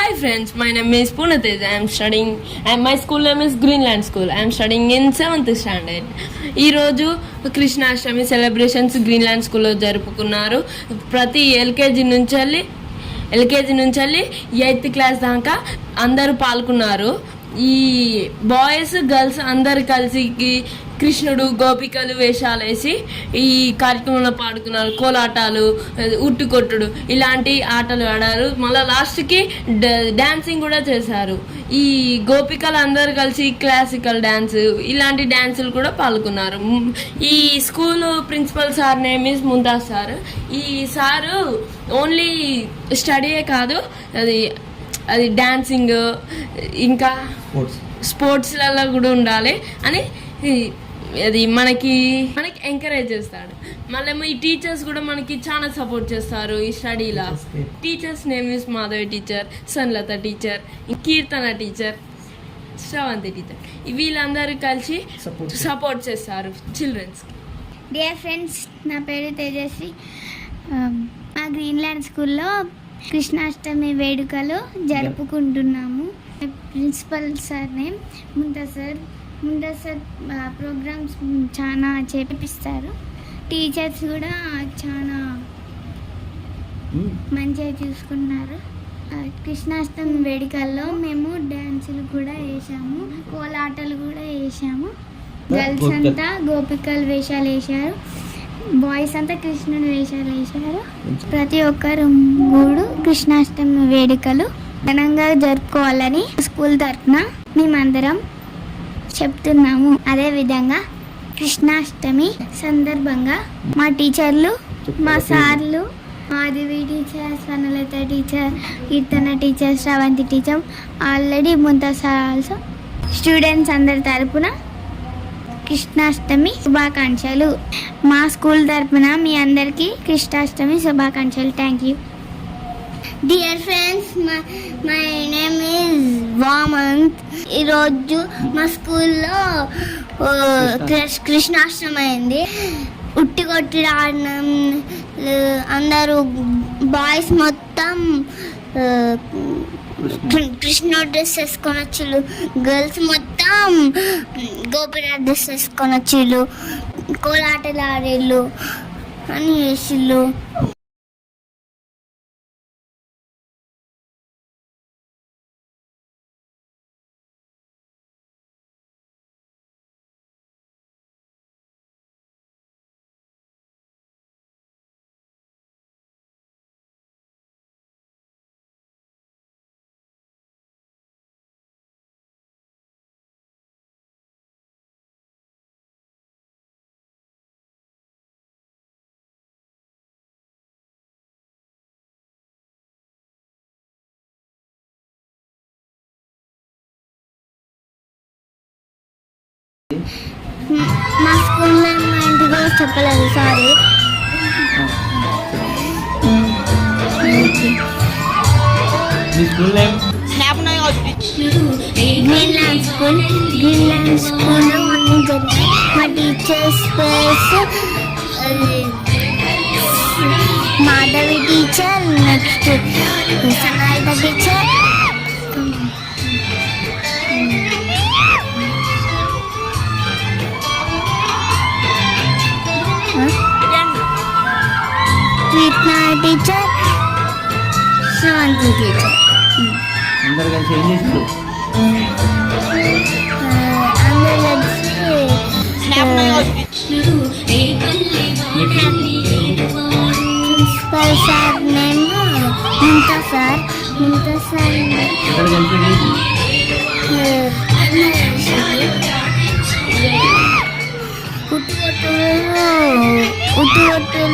Hi friends, my name is Punatej. I am studying and my school name is Greenland School. I am studying in 7th standard. ఈ రోజు Krishnashtami celebrations Greenland స్కూల్లో జరుపుకున్నారు. ప్రతి LKG నుంచి 8th class దాకా అందరూ పాల్గొన్నారు. ఈ బాయ్స్ గర్ల్స్ అందరు కలిసి కృష్ణుడు గోపికలు వేషాలు వేసి ఈ కార్యక్రమంలో పాడుకున్నారు. కోలాటాలు, ఉట్టు కొట్టుడు ఇలాంటి ఆటలు ఆడారు. మళ్ళీ లాస్ట్కి డాన్సింగ్ కూడా చేశారు. ఈ గోపికలు అందరు కలిసి క్లాసికల్ డ్యాన్స్ ఇలాంటి డ్యాన్సులు కూడా పాల్గొన్నారు. ఈ school principal sir name is Mumtaz sir. ఈ సారు ఓన్లీ స్టడీయే కాదు, అది డాన్సింగ్ ఇంకా స్పోర్ట్స్లలో కూడా ఉండాలి అని అది మనకి ఎంకరేజ్ చేస్తాడు. మళ్ళీ ఈ టీచర్స్ కూడా మనకి చాలా సపోర్ట్ చేస్తారు ఈ స్టడీలో. Teachers name is Madhavi teacher, Sanlatha teacher, Keerthana teacher, Sravanthi teacher. వీళ్ళందరూ కలిసి సపోర్ట్ చేస్తారు చిల్డ్రన్స్కి. డియర్ ఫ్రెండ్స్, నా పేరు తేజస్వి. మా గ్రీన్లాండ్ స్కూల్లో కృష్ణాష్టమి వేడుకలు జరుపుకుంటున్నాము. Principal sir name Mumtaz sir programs చాలా చేపిస్తారు. టీచర్స్ కూడా చాలా మంచిగా చూసుకున్నారు. కృష్ణాష్టమి వేడుకల్లో మేము డ్యాన్సులు కూడా వేసాము, కోలాటలు కూడా వేసాము. గర్ల్స్ అంతా గోపికలు వేషాలు వేశారు, బాయ్స్ అంతా కృష్ణుని వేషాలు వేశారు. ప్రతి ఒక్కరు కూడా కృష్ణాష్టమి వేడుకలు ఘనంగా జరుపుకోవాలని స్కూల్ తరఫున మేమందరం చెప్తున్నాము. అదేవిధంగా కృష్ణాష్టమి సందర్భంగా మా టీచర్లు, మా సార్లు, Madhavi teacher, Swarnalatha teacher, Keerthana teacher, Sravanthi teacher, already Mumtaz sir also, students అందరి తరపున కృష్ణాష్టమి శుభాకాంక్షలు. మా స్కూల్ తరపున మీ అందరికీ కృష్ణాష్టమి శుభాకాంక్షలు. Thank you. Dear friends, my name is Vamanth. ఈరోజు మా స్కూల్లో కృష్ణాష్టమి అయింది. ఉట్టి కొట్టి ఆడినాం. అందరూ బాయ్స్ మొత్తం కృష్ణుడు డ్రెస్ వేసుకొని వచ్చిళ్ళు, గర్ల్స్ మొత్తం గోపినాథ్ డ్రెస్ వేసుకొని వచ్చిళ్ళు, కోలాటలు ఆడిళ్ళు అని చేసిళ్ళు. మా స్కూల్లో మా ఇంటికి కూడా చెప్పలేదు, సారీ. గ్రీన్లాండ్ స్కూల్లో అన్నీ జరిగాయి. మా టీచర్స్ పేర్స్ Madhavi teacher, next Sanayitha teacher, Keerthana teacher, Sravanthi teacher. అందరు కలిసి ఏం చేస్తారు? Principal sir name Mumtaz sir. ఉట్టు కొట్టులు